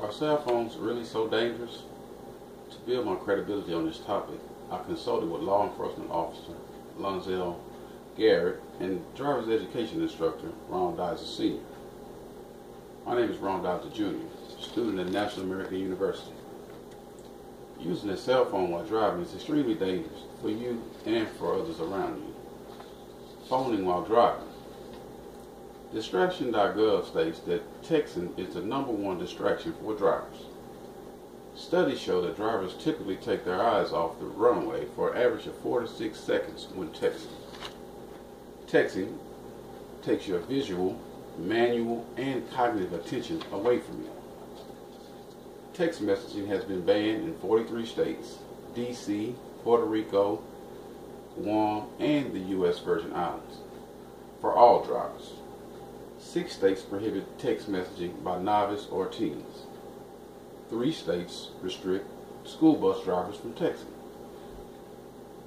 Are cell phones really so dangerous? To build my credibility on this topic, I consulted with law enforcement officer Lonzel Garrett and driver's education instructor Ron Dodger Sr. My name is Ron Dodger Jr., student at National American University. Using a cell phone while driving is extremely dangerous for you and for others around you. Phoning while driving. Distraction.gov states that texting is the #1 distraction for drivers. Studies show that drivers typically take their eyes off the runway for an average of 4 to 6 seconds when texting. Texting takes your visual, manual, and cognitive attention away from you. Text messaging has been banned in 43 states, D.C., Puerto Rico, Guam, and the U.S. Virgin Islands, for all drivers. 6 states prohibit text messaging by novice or teens. 3 states restrict school bus drivers from texting.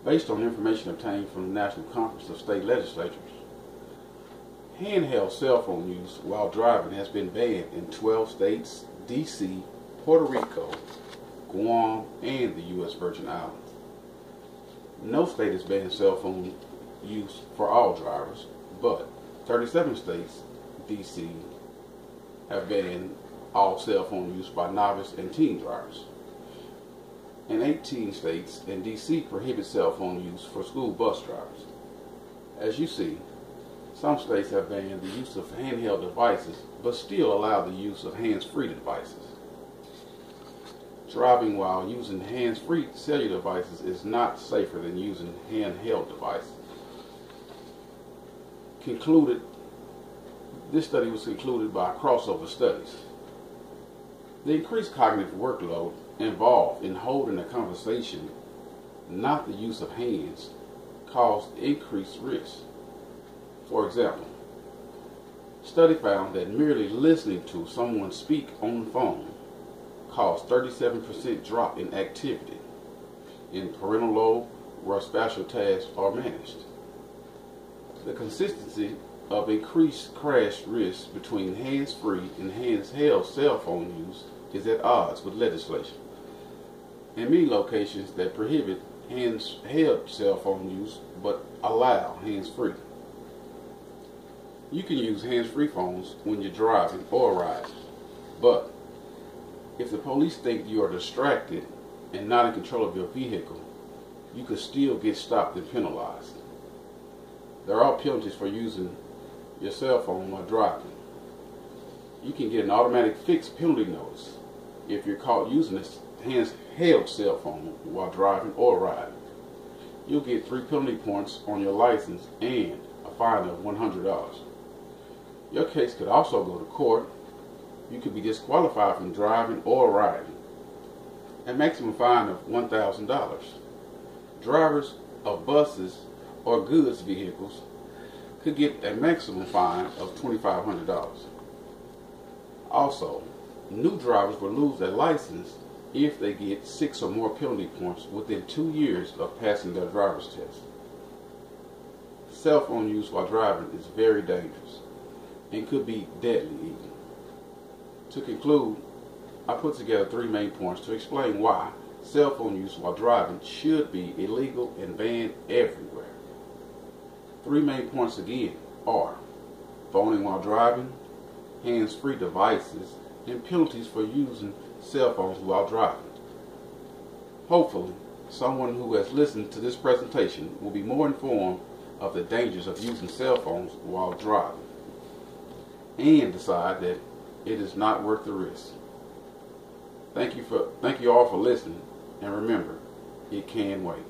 Based on information obtained from the National Conference of State Legislatures, handheld cell phone use while driving has been banned in 12 states, D.C., Puerto Rico, Guam, and the U.S. Virgin Islands. No state has banned cell phone use for all drivers, but 37 states, D.C., have banned all cell phone use by novice and teen drivers. And 18 states and D.C. prohibit cell phone use for school bus drivers. As you see, some states have banned the use of handheld devices, but still allow the use of hands-free devices. Driving while using hands-free cellular devices is not safer than using handheld devices. This study was concluded by crossover studies. The increased cognitive workload involved in holding a conversation, not the use of hands, caused increased risk. For example, study found that merely listening to someone speak on the phone caused 37% drop in activity in parental lobe where spatial tasks are managed. The consistency of increased crash risk between hands-free and hands-held cell phone use is at odds with legislation. In many locations that prohibit hands-held cell phone use but allow hands-free. You can use hands-free phones when you're driving or riding, but if the police think you are distracted and not in control of your vehicle, you could still get stopped and penalized. There are penalties for using your cell phone while driving. You can get an automatic fixed penalty notice if you're caught using a handheld cell phone while driving or riding. You'll get 3 penalty points on your license and a fine of $100. Your case could also go to court. You could be disqualified from driving or riding. A maximum fine of $1,000. Drivers of buses or goods vehicles could get a maximum fine of $2,500. Also, new drivers will lose their license if they get 6 or more penalty points within 2 years of passing their driver's test. Cell phone use while driving is very dangerous and could be deadly even. To conclude, I put together 3 main points to explain why cell phone use while driving should be illegal and banned everywhere. 3 main points again are phoning while driving, hands-free devices, and penalties for using cell phones while driving. Hopefully, someone who has listened to this presentation will be more informed of the dangers of using cell phones while driving and decide that it is not worth the risk. Thank you all for listening, and remember, it can wait.